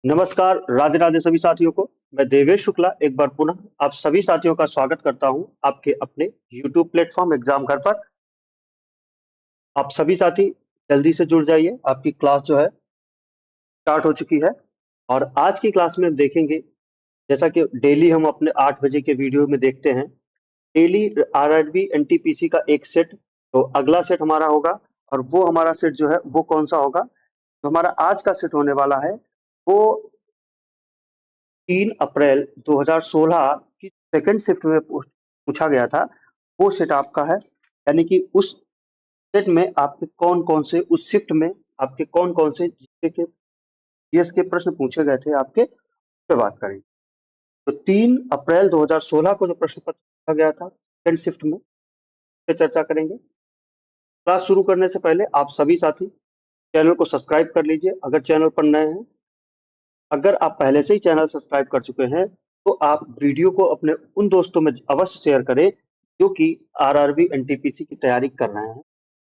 नमस्कार, राधे राधे सभी साथियों को। मैं देवेश शुक्ला एक बार पुनः आप सभी साथियों का स्वागत करता हूं आपके अपने YouTube प्लेटफॉर्म एग्जाम घर पर। आप सभी साथी जल्दी से जुड़ जाइए, आपकी क्लास जो है स्टार्ट हो चुकी है। और आज की क्लास में हम देखेंगे, जैसा कि डेली हम अपने 8 बजे के वीडियो में देखते हैं, डेली आरआरबी एनटीपीसी का एक सेट। तो अगला सेट हमारा होगा, और वो हमारा सेट जो है वो कौन सा होगा? तो हमारा आज का सेट होने वाला है वो 3 अप्रैल 2016 की सेकंड शिफ्ट में पूछा गया था, वो सेट आपका है। यानी कि उस सेट में आपके कौन-कौन से, उस शिफ्ट में आपके कौन-कौन से जीके के जीएस के प्रश्न पूछे गए थे आपके, उस पे बात करेंगे। तो 3 अप्रैल 2016 को जो प्रश्न पत्र पूछा गया था सेकंड शिफ्ट में, उस पे चर्चा करेंगे। क्लास शुरू करने से पहले आप सभी साथी चैनल को सब्सक्राइब कर लीजिए अगर चैनल पर नए हैं। अगर आप पहले से ही चैनल सब्सक्राइब कर चुके हैं तो आप वीडियो को अपने उन दोस्तों में अवश्य शेयर करें जो कि आरआरबी एनटीपीसी की तैयारी कर रहे हैं।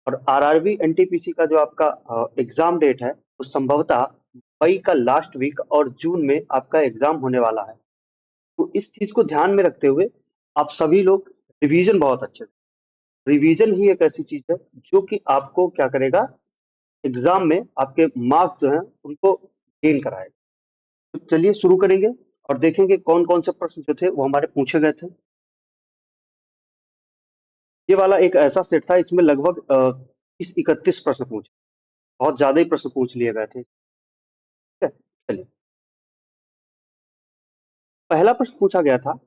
और आरआरबी एनटीपीसी का जो आपका एग्जाम डेट है वो संभवतः मई का लास्ट वीक और जून में आपका एग्जाम होने वाला है। तो इस चीज को ध्यान में रखते हुए आप सभी लोग रिवीजन बहुत अच्छे से, रिवीजन ही एक ऐसी चीज है जो कि आपको क्या करेगा, एग्जाम में आपके मार्क्स जो हैं उनको गेन कराएगा। तो चलिए शुरू करेंगे और देखेंगे कौन कौन से प्रश्न जो थे वो हमारे पूछे गए थे। ये वाला एक ऐसा सेट था, इसमें लगभग 30-31 प्रश्न पूछे, बहुत ज्यादा ही प्रश्न पूछ लिए गए थे। ठीक है, चलिए पहला प्रश्न पूछा गया था,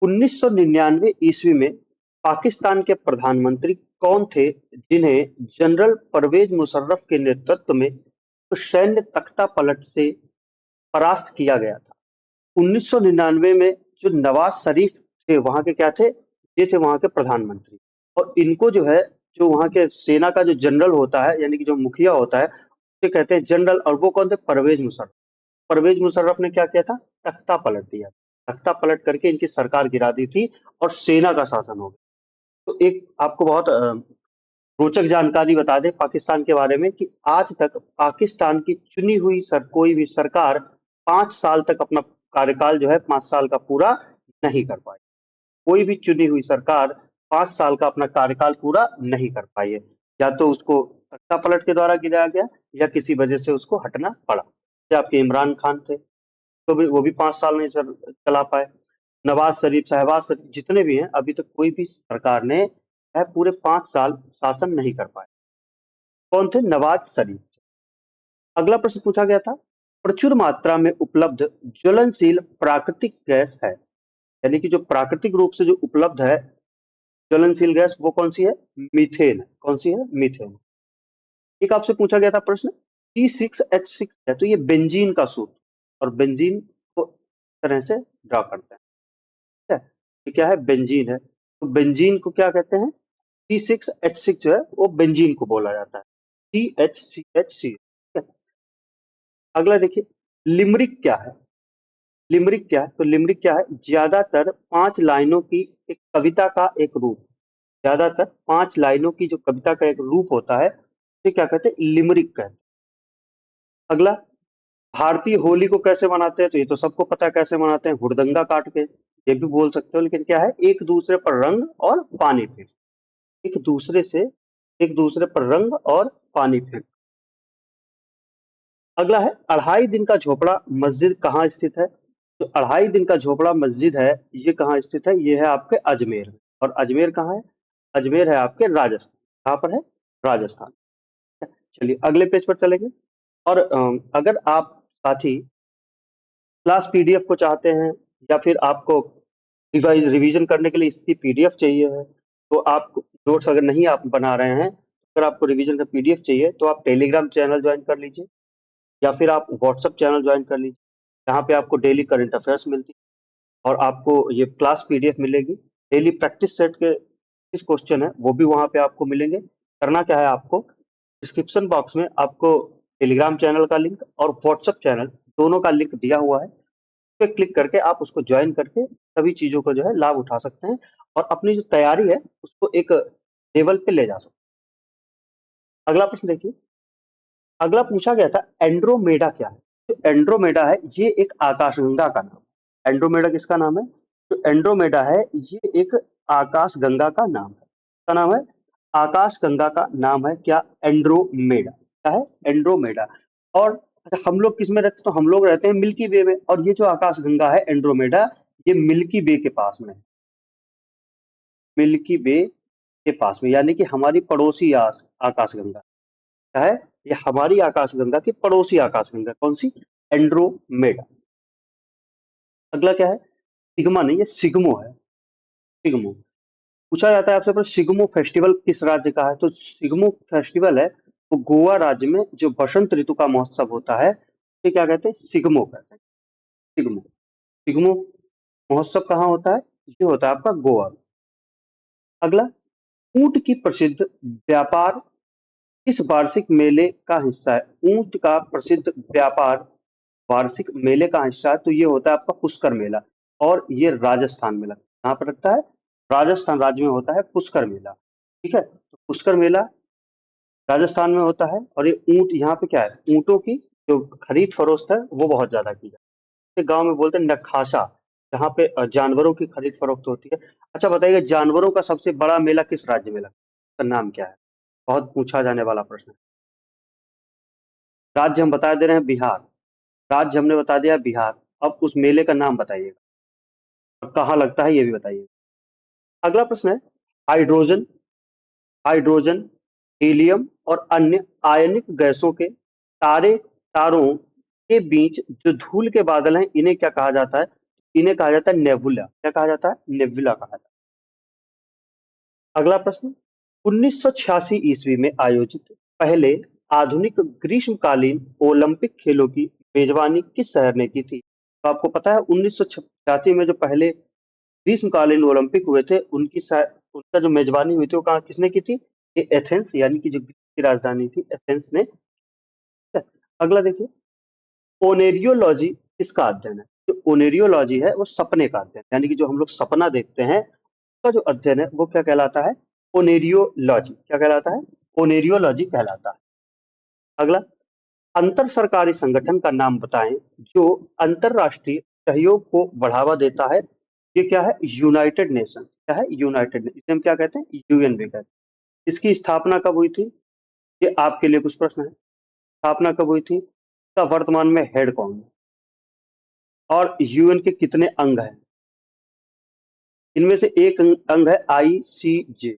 1999 ईस्वी में पाकिस्तान के प्रधानमंत्री कौन थे जिन्हें जनरल परवेज मुशर्रफ के नेतृत्व में सैन्य तख्ता पलट से परास्त किया गया था? 1999 में जो नवाज शरीफ थे वहां के क्या थे, ये थे वहां के प्रधानमंत्री। और इनको जो है, जो वहां के सेना का जो जनरल होता है यानी कि जो मुखिया होता है उसे कहते हैं जनरल, और वो कौन थे? परवेज मुशर्रफ। परवेज मुशर्रफ ने क्या किया था? तख्ता पलट दिया, तख्ता पलट करके इनकी सरकार गिरा दी थी और सेना का शासन हो गया। तो एक आपको बहुत रोचक जानकारी बता दें पाकिस्तान के बारे में कि आज तक पाकिस्तान की चुनी हुई कोई भी सरकार 5 साल तक अपना कार्यकाल जो है 5 साल का पूरा नहीं कर पाई। कोई भी चुनी हुई सरकार 5 साल का अपना कार्यकाल पूरा नहीं कर पाई है। या तो उसको तख्ता पलट के द्वारा गिराया गया या किसी वजह से उसको हटना पड़ा। जैसे आपके इमरान खान थे, तो भी वो भी 5 साल नहीं सर चला पाए। नवाज शरीफ, शहबाज शरीफ, जितने भी हैं, अभी तक कोई भी सरकार ने है पूरे 5 साल शासन नहीं कर पाए। कौन थे? नवाज शरीफ। अगला प्रश्न पूछा गया था, प्रचुर मात्रा में उपलब्ध ज्वलनशील प्राकृतिक गैस है, यानी कि जो प्राकृतिक रूप से जो उपलब्ध है ज्वलनशील गैस, वो कौन सी है? मीथेन। कौन सी है? मीथेन। एक आपसे पूछा गया था प्रश्न, C6H6 है तो ये बेंजीन का सूत्र, और बेंजीन को इस तरह से ड्रा करते हैं। ठीक है, ये क्या है? बेंजीन है। तो बेंजीन को क्या कहते हैं? C6H6 जो है वो बेंजीन को बोला जाता है, CHCHC। ठीक है, अगला देखिए, लिमरिक क्या है? लिमरिक क्या है? तो लिमरिक क्या है? ज्यादातर 5 लाइनों की एक कविता का एक रूप। ज्यादातर 5 लाइनों की जो कविता का एक रूप होता है उसे क्या कहते हैं? लिमरिक कहते हैं। अगला, भारतीय होली को कैसे मनाते हैं? तो ये तो सबको पता है कैसे मनाते हैं, हुड़दंगा काट के, ये भी बोल सकते हो। लेकिन क्या है? एक दूसरे पर रंग और पानी फेंक, एक दूसरे से एक दूसरे पर रंग और पानी फेंक। अगला है, अढ़ाई दिन का झोपड़ा मस्जिद कहाँ स्थित है? तो अढ़ाई दिन का झोपड़ा मस्जिद है, ये कहाँ स्थित है? ये है आपके अजमेर में। और अजमेर कहाँ है? अजमेर है आपके राजस्थान। कहाँ पर है? राजस्थान। चलिए अगले पेज पर चलेंगे। और अगर आप साथी क्लास पीडीएफ को चाहते हैं या फिर आपको रिवीजन करने के लिए इसकी पीडीएफ चाहिए है, तो आप नोट्स अगर नहीं आप बना रहे हैं, अगर आपको रिवीजन का पीडीएफ चाहिए तो आप टेलीग्राम चैनल ज्वाइन कर लीजिए या फिर आप व्हाट्सएप चैनल ज्वाइन कर लीजिए, जहाँ पे आपको डेली करंट अफेयर्स मिलती है और आपको ये क्लास पीडीएफ मिलेगी। डेली प्रैक्टिस सेट के 30 क्वेश्चन है वो भी वहाँ पे आपको मिलेंगे। करना क्या है आपको, डिस्क्रिप्शन बॉक्स में आपको टेलीग्राम चैनल का लिंक और व्हाट्सएप चैनल दोनों का लिंक दिया हुआ है। उस पे क्लिक करके आप उसको ज्वाइन करके सभी चीज़ों को जो है लाभ उठा सकते हैं और अपनी जो तैयारी है उसको एक लेवल पे ले जा सकते हैं। अगला प्रश्न देखिए, अगला पूछा गया था, एंड्रोमेडा क्या है? तो जो एंड्रोमेडा है ये एक आकाशगंगा का नाम है। एंड्रोमेडा किसका नाम है? जो एंड्रोमेडा है ये एक आकाशगंगा का नाम है। क्या नाम है? आकाशगंगा का नाम है क्या? एंड्रोमेडा। क्या है? एंड्रोमेडा। और अच्छा, हम लोग किस में रहते हैं? तो हम लोग रहते हैं मिल्की वे में, और ये जो आकाशगंगा है एंड्रोमेडा, ये मिल्की वे के पास में है। मिल्की वे के पास में, यानी कि हमारी पड़ोसी आकाशगंगा। क्या है? ये हमारी आकाशगंगा की पड़ोसी आकाशगंगा। कौन सी? एंड्रोमेडा। अगला क्या है? सिग्मा नहीं, ये सिग्मो है। सिग्मो पूछा जाता है आपसे, पर सिग्मो फेस्टिवल किस राज्य का है? तो सिग्मो फेस्टिवल है वो गोवा राज्य में जो बसंत ऋतु का महोत्सव होता है, ये क्या कहते हैं? सिग्मो कहते हैं। सिग्मो। सिग्मो महोत्सव कहाँ होता है? ये होता है आपका गोवा में। अगला, ऊंट की प्रसिद्ध व्यापार किस वार्षिक मेले का हिस्सा है? ऊंट का प्रसिद्ध व्यापार वार्षिक मेले का हिस्सा है, तो ये होता है आपका पुष्कर मेला, और ये राजस्थान में लगता है। कहाँ पर लगता है? राजस्थान राज्य में होता है पुष्कर मेला। ठीक है, तो पुष्कर मेला राजस्थान में होता है, और ये ऊंट यहाँ पे क्या है? ऊंटों की जो खरीद फरोख्त है वो बहुत ज्यादा की जाती है। गांव में बोलते हैं नखाशा, जहाँ पे जानवरों की खरीद फरोख्त होती है। अच्छा बताइए, जानवरों का सबसे बड़ा मेला किस राज्य में लगता है? उसका नाम क्या है? बहुत पूछा जाने वाला प्रश्न है। राज्य हम बता दे रहे हैं बिहार। राज्य हमने बता दिया बिहार। अब उस मेले का नाम बताइएगा और कहाँ लगता है ये भी बताइए। अगला प्रश्न है, हाइड्रोजन हाइड्रोजन हीलियम और अन्य आयनिक गैसों के तारों के बीच जो धूल के बादल हैं, इन्हें क्या कहा जाता है? इन्हें कहा जाता है नेबुला। क्या कहा जाता है? नेबुला कहा जाता है। अगला प्रश्न, 1986 ईस्वी में आयोजित पहले आधुनिक ग्रीष्मकालीन ओलंपिक खेलों की मेजबानी किस शहर ने की थी? तो आपको पता है 1986 में जो पहले ग्रीष्मकालीन ओलंपिक हुए थे, उनका जो मेजबानी हुई थी वो कहाँ किसने की थी? ये एथेंस, यानी कि जो ग्रीस की राजधानी थी एथेंस ने। ठीक है? अगला देखिए, ओनेरियोलॉजी किसका अध्ययन है? जो ओनेरियोलॉजी है वो सपने का अध्ययन, यानी कि जो हम लोग सपना देखते हैं उसका जो अध्ययन है वो क्या कहलाता है? ओनेरियोलॉजी। क्या कहलाता है? ओनेरियोलॉजी कहलाता है। अगला, अंतर सरकारी संगठन का नाम बताएं जो अंतरराष्ट्रीय सहयोग को बढ़ावा देता है। ये क्या है? United nation. क्या है? United nation. इसे हम क्या कहते हैं? यूएन भी कहते हैं। इसकी स्थापना कब हुई थी? ये आपके लिए कुछ प्रश्न है। स्थापना कब हुई थी? इसका वर्तमान में हेड कौन है? और यूएन के कितने अंग हैं? इनमें से एक अंग है ICJ,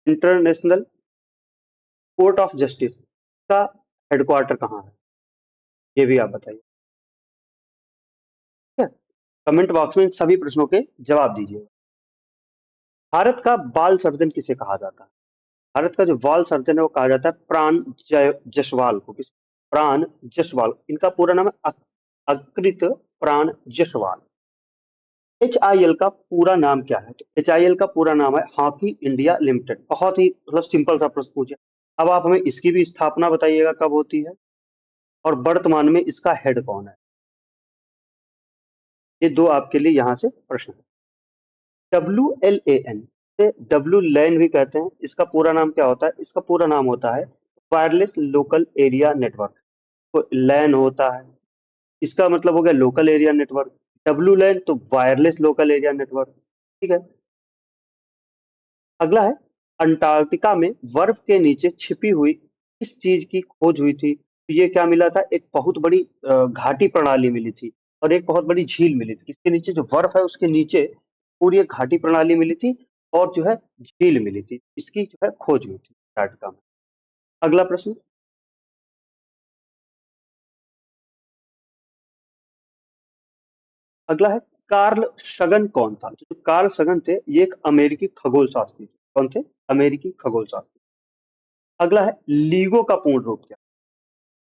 international court of justice. का हेडक्वार्टर कहाँ है? ये भी आप बताइए। ठीक है, कमेंट बॉक्स में इन सभी प्रश्नों के जवाब दीजिए। भारत का बाल सर्जन किसे कहा जाता है? भारत का जो बाल सर्जन है वो कहा जाता है प्राण जयसवाल को। किस? प्राण जयसवाल। इनका पूरा नाम है अकृत प्राण जयसवाल। एचआईएल का पूरा नाम क्या है? तो एचआईएल का पूरा नाम है हॉकी इंडिया लिमिटेड। बहुत ही मतलब सिंपल सा प्रश्न पूछे। अब आप हमें इसकी भी स्थापना बताइएगा कब होती है, और वर्तमान में इसका हेड कौन है? ये दो आपके लिए यहाँ से प्रश्न है। WLAN से डब्ल्यू लैन भी कहते हैं। इसका पूरा नाम क्या होता है? इसका पूरा नाम होता है वायरलेस लोकल एरिया नेटवर्क। तो लैन होता है, इसका मतलब हो गया local area network. W LAN तो वायरलेस लोकल एरिया नेटवर्क। ठीक है, अगला है, अंटार्कटिका में बर्फ के नीचे छिपी हुई किस चीज की खोज हुई थी? तो ये क्या मिला था? एक बहुत बड़ी घाटी प्रणाली मिली थी, और एक बहुत बड़ी झील मिली थी। इसके नीचे जो बर्फ है उसके नीचे पूरी एक घाटी प्रणाली मिली थी, और जो है झील मिली थी। इसकी जो है खोज हुई थी अंटार्कटिका में। अगला प्रश्न, अगला है, कार्ल सगन कौन था? जो कार्ल सगन थे ये एक अमेरिकी खगोल शास्त्री थे। कौन थे? अमेरिकी खगोल शास्त्री। अगला है, लीगो का पूर्ण रूप क्या?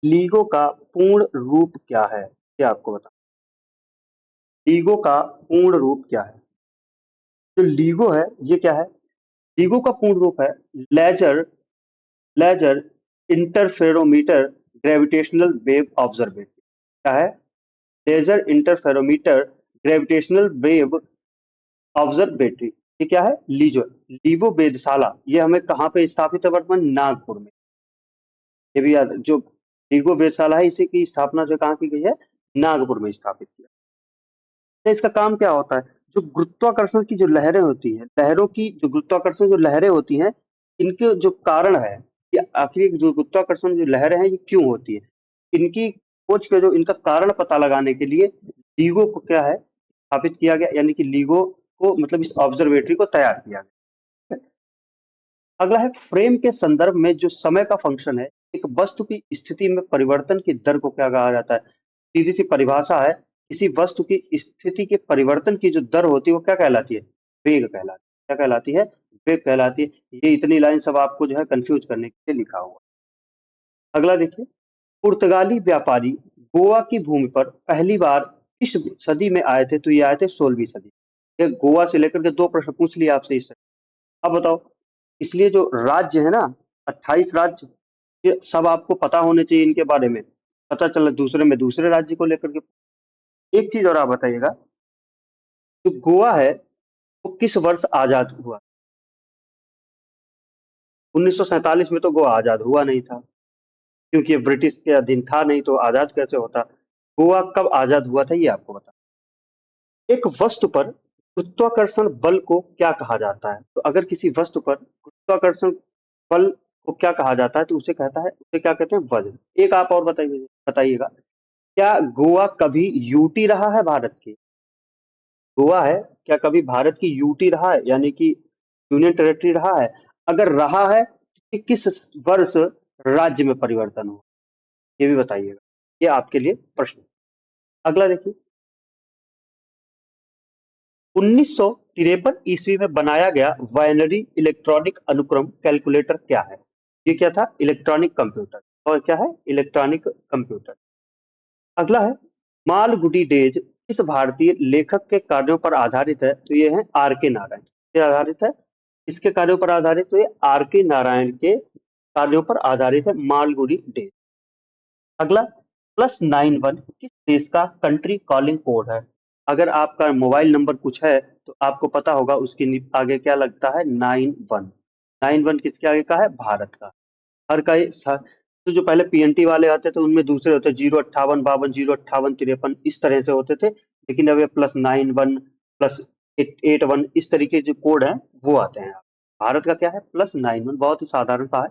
लीगो का पूर्ण रूप क्या है? ये आपको बता। लीगो का पूर्ण रूप क्या है? जो लीगो है ये क्या है? लीगो का पूर्ण रूप है laser laser interferometer gravitational wave observatory. क्या है? Laser interferometer gravitational wave observatory. ये क्या है? लीजो। लीगो वेधशाला ये हमें कहाँ पे स्थापित है? वर्तमान नागपुर में। ये भी याद, जो लीगो वेधशाला है, इसी की स्थापना जो कहाँ की गई है, नागपुर में स्थापित किया। तो इसका काम क्या होता है, जो गुरुत्वाकर्षण की जो लहरें होती हैं, लहरों की जो गुरुत्वाकर्षण जो लहरें होती हैं, इनके जो कारण है कि आखिर जो गुरुत्वाकर्षण जो लहरें हैं ये क्यों होती है, इनकी खोज के जो इनका कारण पता लगाने के लिए लीगो को क्या है स्थापित किया गया, यानी कि लीगो को मतलब इस ऑब्जर्वेटरी को तैयार किया गया। अगला है फ्रेम के संदर्भ में जो समय का फंक्शन है, एक वस्तु की स्थिति में परिवर्तन की दर को क्या कहा जाता है। सीधी सी परिभाषा है, किसी वस्तु की स्थिति के परिवर्तन की जो दर होती है वो क्या कहलाती है, वेग कहलाती है। क्या कहलाती है, वेग कहलाती है। ये इतनी लाइन सब आपको जो है कंफ्यूज करने के लिए लिखा हुआ। अगला देखिए, पुर्तगाली व्यापारी गोवा की भूमि पर पहली बार किस सदी में आए थे, तो ये आए थे 16वीं सदी। ये गोवा से लेकर के 2 प्रश्न पूछ लिए आपसे इस। अब बताओ, इसलिए जो राज्य है ना, 28 राज्य, ये सब आपको पता होने चाहिए इनके बारे में। पता चला दूसरे में दूसरे राज्य को लेकर के। एक चीज और आप बताइएगा, जो गोवा है वो किस वर्ष आजाद हुआ। 1947 में तो गोवा आजाद हुआ नहीं था, क्योंकि ये ब्रिटिश के अधीन था नहीं, तो आजाद कैसे होता। गोवा कब आजाद हुआ था ये आपको बता। एक वस्तु पर गुरुत्वाकर्षण बल को क्या कहा जाता है, तो अगर किसी वस्तु पर गुरुत्वाकर्षण बल को क्या कहा जाता है, तो उसे कहता है, उसे क्या कहते हैं, वज्र। एक आप और बताइए, बताइएगा, क्या गोवा कभी यूटी रहा है भारत की। गोवा है, क्या कभी भारत की यूटी रहा है, यानी कि यूनियन टेरिटरी रहा है। अगर रहा है तो किस वर्ष राज्य में परिवर्तन हुआ, ये भी बताइएगा। ये आपके लिए प्रश्न। अगला देखिए, 1953 ईस्वी में बनाया गया बाइनरी इलेक्ट्रॉनिक अनुक्रम कैलकुलेटर क्या है। ये क्या था, इलेक्ट्रॉनिक कंप्यूटर। और क्या है, इलेक्ट्रॉनिक कंप्यूटर। अगला है, मालगुडी डेज किस भारतीय लेखक के कार्यों पर आधारित है, तो ये है आर के नारायण। ये आधारित है, इसके कार्यों पर आधारित, तो ये आर के नारायण के कार्यों पर आधारित है मालगुडी डेज। अगला, +91 किस देश का कंट्री कॉलिंग कोड है। अगर आपका मोबाइल नंबर कुछ है तो आपको पता होगा उसके आगे क्या लगता है, 91। 91 किसके आगे का है, भारत का। हर का तो जो पहले पीएनटी वाले आते थे उनमें दूसरे होते, 05852, 05853, इस तरह से होते थे। लेकिन अब ये +91, +881, इस तरीके जो कोड है वो आते हैं। भारत का क्या है, +91, बहुत ही साधारण सा है।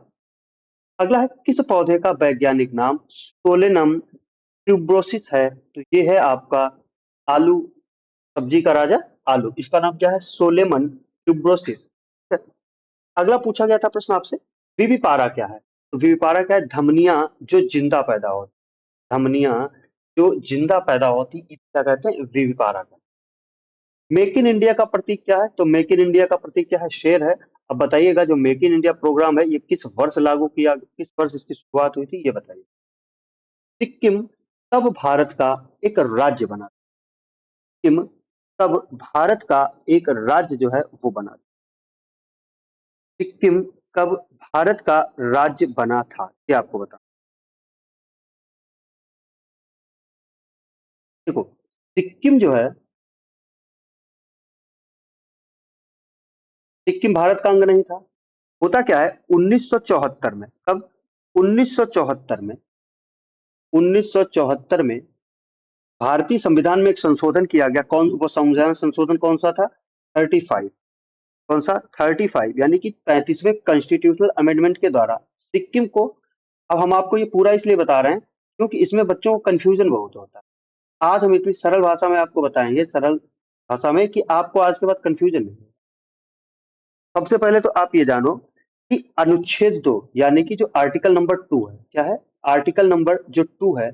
अगला है, किस पौधे का वैज्ञानिक नाम सोलेनम ट्यूबरोसिस है, तो ये है आपका आलू, सब्जी का राजा आलू, इसका नाम क्या है, सोलेमन ट्यूबरोसिस। अगला पूछा गया था प्रश्न आपसे, विविपारा क्या है, तो विविपारा क्या है, धमनियां जो जिंदा पैदा होती, धमनियां जो जिंदा पैदा होती, क्या कहते हैं, विविपारा का। मेक इन इंडिया का प्रतीक क्या है, तो मेक इन इंडिया का प्रतीक क्या है, शेर है। अब बताइएगा, जो मेक इन इंडिया प्रोग्राम है ये किस वर्ष लागू किया, किस वर्ष इसकी शुरुआत हुई थी, ये बताइए। सिक्किम कब भारत का एक राज्य बना, सिक्किम कब भारत का एक राज्य जो है वो बना, सिक्किम कब भारत का राज्य बना था, ये आपको बता। देखो, सिक्किम जो है, सिक्किम भारत का अंग नहीं था। होता क्या है, 1974 में, कब, 1974 में, 1974 में भारतीय संविधान में एक संशोधन किया गया। कौन वो संविधान संशोधन कौन सा था, 35। कौन सा, 35, यानी कि 35वें कॉन्स्टिट्यूशनल अमेंडमेंट के द्वारा सिक्किम को, अब हम आपको ये पूरा इसलिए बता रहे हैं क्योंकि इसमें बच्चों को कंफ्यूजन बहुत होता है। आज हम इतनी सरल भाषा में आपको बताएंगे, सरल भाषा में, कि आपको आज के बाद कंफ्यूजन नहीं। सबसे पहले तो आप ये जानो कि अनुच्छेद 2, यानी कि जो आर्टिकल नंबर 2 है, क्या है, आर्टिकल नंबर जो 2 है,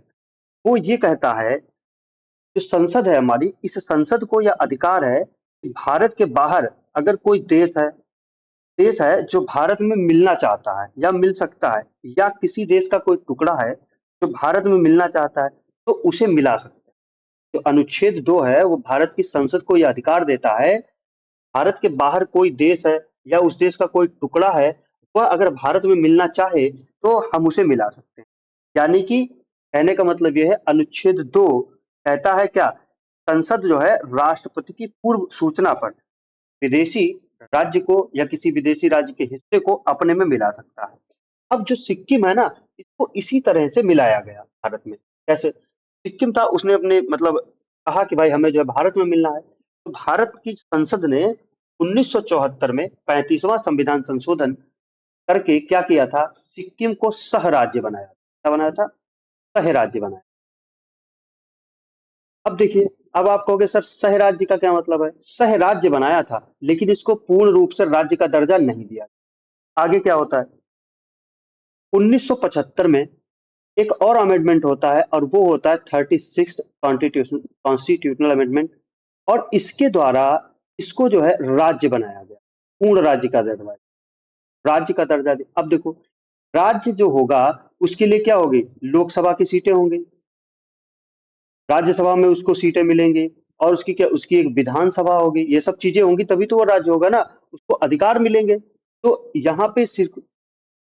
वो ये कहता है, जो संसद है हमारी, इस संसद को यह अधिकार है कि भारत के बाहर अगर कोई देश है जो भारत में मिलना चाहता है या मिल सकता है, या किसी देश का कोई टुकड़ा है जो भारत में मिलना चाहता है, तो उसे मिला सकते हैं। जो अनुच्छेद 2 है वो भारत की संसद को यह अधिकार देता है, भारत के बाहर कोई देश है या उस देश का कोई टुकड़ा है, वह अगर भारत में मिलना चाहे तो हम उसे मिला सकते हैं। यानी कि कहने का मतलब यह है, अनुच्छेद 2 कहता है क्या, संसद जो है राष्ट्रपति की पूर्व सूचना पर विदेशी राज्य को या किसी विदेशी राज्य के हिस्से को अपने में मिला सकता है। अब जो सिक्किम है ना, इस को इसी तरह से मिलाया गया भारत में। कैसे? सिक्किम था, उसने अपने मतलब कहा कि भाई हमें जो है भारत में मिलना है। तो भारत की संसद ने 1974 में 35वां संविधान संशोधन करके क्या किया था, सिक्किम को सह राज्य बनाया। क्या बनाया था? सह राज्य बनाया। अब देखिए, अब आप कहोगे सर सह राज्य का क्या मतलब है? सह राज्य बनाया था, लेकिन इसको पूर्ण रूप से राज्य का दर्जा नहीं दिया। आगे क्या होता है? 1975 में एक और अमेंडमेंट होता है, और वो होता है 36 कॉन्स्टिट्यूशनल अमेंडमेंट। और इसके द्वारा इसको जो है राज्य बनाया गया, पूर्ण राज्य का दर्जा, राज्य का दर्जा अब देखो, राज्य जो होगा उसके लिए क्या होगी, लोकसभा की सीटें होंगी, राज्यसभा में उसको सीटें मिलेंगी, और उसकी क्या, उसकी एक विधानसभा होगी, ये सब चीजें होंगी तभी तो वो राज्य होगा ना, उसको अधिकार मिलेंगे। तो यहाँ पे सिर्फ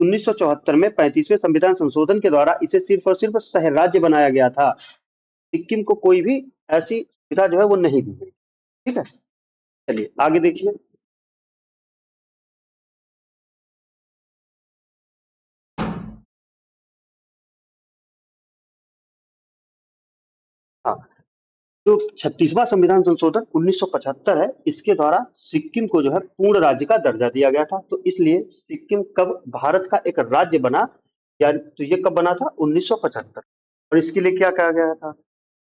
1974 में 35वें संविधान संशोधन के द्वारा इसे सिर्फ और सिर्फ सह राज्य बनाया गया था। सिक्किम को कोई भी ऐसी सुविधा जो है वो नहीं दी गई। ठीक है, चलिए आगे देखिए। हाँ, जो 36वां संविधान संशोधन 1975 है, इसके द्वारा सिक्किम को जो है पूर्ण राज्य का दर्जा दिया गया था। तो इसलिए सिक्किम कब भारत का एक राज्य बना, या तो ये कब बना था, 1975। और इसके लिए क्या कहा गया था,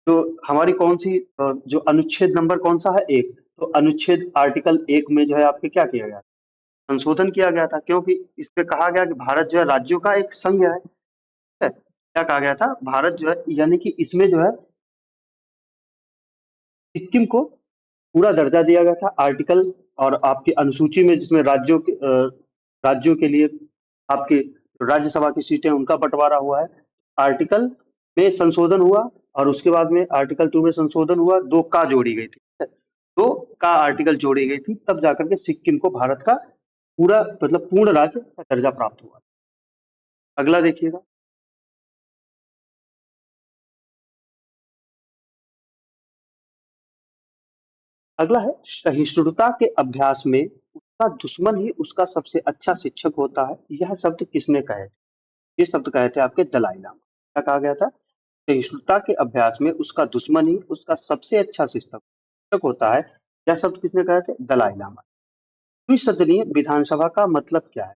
जो हमारी कौन सी जो अनुच्छेद नंबर कौन सा है, एक, तो अनुच्छेद आर्टिकल 1 में जो है आपके क्या किया गया, संशोधन किया गया था, क्योंकि इस पे कहा गया कि भारत जो है राज्यों का एक संघ है। क्या कहा गया था, भारत जो है, यानी कि इसमें जो है सिक्किम को पूरा दर्जा दिया गया था, आर्टिकल और आपकी अनुसूची में, जिसमें राज्यों के लिए आपके राज्यसभा की सीटें उनका बंटवारा हुआ है। आर्टिकल में संशोधन हुआ, और उसके बाद में आर्टिकल 2 में संशोधन हुआ, दो का जोड़ी गई थी, दो का आर्टिकल जोड़ी गई थी, तब जाकर के सिक्किम को भारत का पूरा मतलब पूर्ण राज्य का दर्जा प्राप्त हुआ। अगला देखिएगा। अगला है, सहिष्णुता के अभ्यास में उसका दुश्मन ही उसका सबसे अच्छा शिक्षक होता है, यह शब्द किसने कहे? ये शब्द कहे थे आपके दलाई लामा। क्या कहा गया था? सहिष्णुता के अभ्यास में उसका दुश्मन ही उसका सबसे अच्छा शिक्षक होता है, यह शब्द किसने कहे थे? दलाई लामा। द्विसदनीय विधानसभा का मतलब क्या है?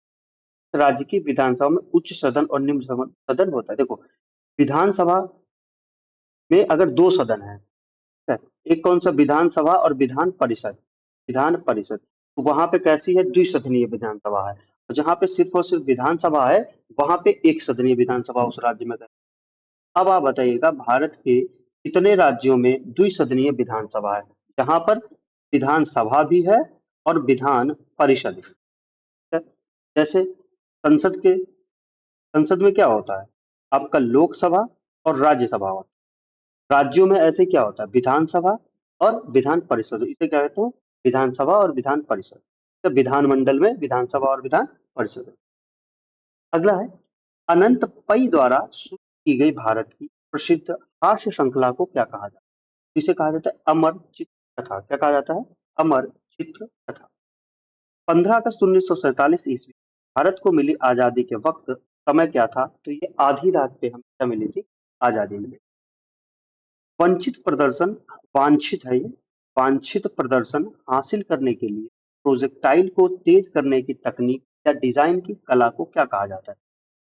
राज्य की विधानसभा में उच्च सदन और निम्न सदन होता है। देखो, विधानसभा में अगर दो सदन है, है। एक कौन सा, विधानसभा और विधान परिषद, विधान परिषद, तो वहां पे कैसी है, द्विसदनीय विधानसभा है। और जहां पे सिर्फ और सिर्फ विधानसभा है, वहां पे एक सदनीय विधानसभा उस राज्य में है। अब आप बताइएगा, भारत के कितने राज्यों में द्विसदनीय विधानसभा है, जहां पर विधानसभा भी है और विधान परिषद भी है। जैसे संसद के, संसद में क्या होता है आपका, लोकसभा और राज्यसभा होता है। राज्यों में ऐसे क्या होता है, विधानसभा और विधान परिषद, इसे क्या कहते हैं, विधानसभा और विधान परिषद। तो विधानमंडल में विधानसभा और विधान परिषद। अगला है, अनंत पै द्वारा शुरू की गई भारत की प्रसिद्ध हास्य श्रृंखला को क्या कहा जाता है? इसे कहा जाता है अमर चित्र कथा। क्या कहा जाता है? अमर चित्र कथा। 15 अगस्त 1947 ईस्वी भारत को मिली आजादी के वक्त समय क्या था? तो ये आधी रात पे हमें क्या मिली थी, आजादी मिली। वंचित प्रदर्शन, वांछित है ये, वांछित प्रदर्शन हासिल करने के लिए प्रोजेक्टाइल को तेज करने की तकनीक या डिजाइन की कला को क्या कहा जाता है?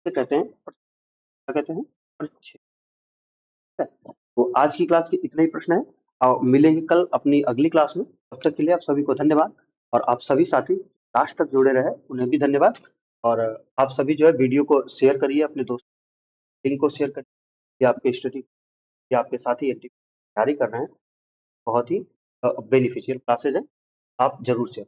इसे कहते हैं, क्या कहते हैं, प्रक्षेपण। तो आज की क्लास के इतने ही प्रश्न है, और मिलेंगे कल अपनी अगली क्लास में। तब तक के लिए आप सभी को धन्यवाद, और आप सभी साथी लास्ट तक जुड़े रहे उन्हें भी धन्यवाद। और आप सभी जो है वीडियो को शेयर करिए अपने दोस्त, लिंक को शेयर करिए, या आपके स्टडी या आपके साथी तैयारी कर रहे हैं, बहुत ही बेनिफिशियल क्लासेज है, आप जरूर शेयर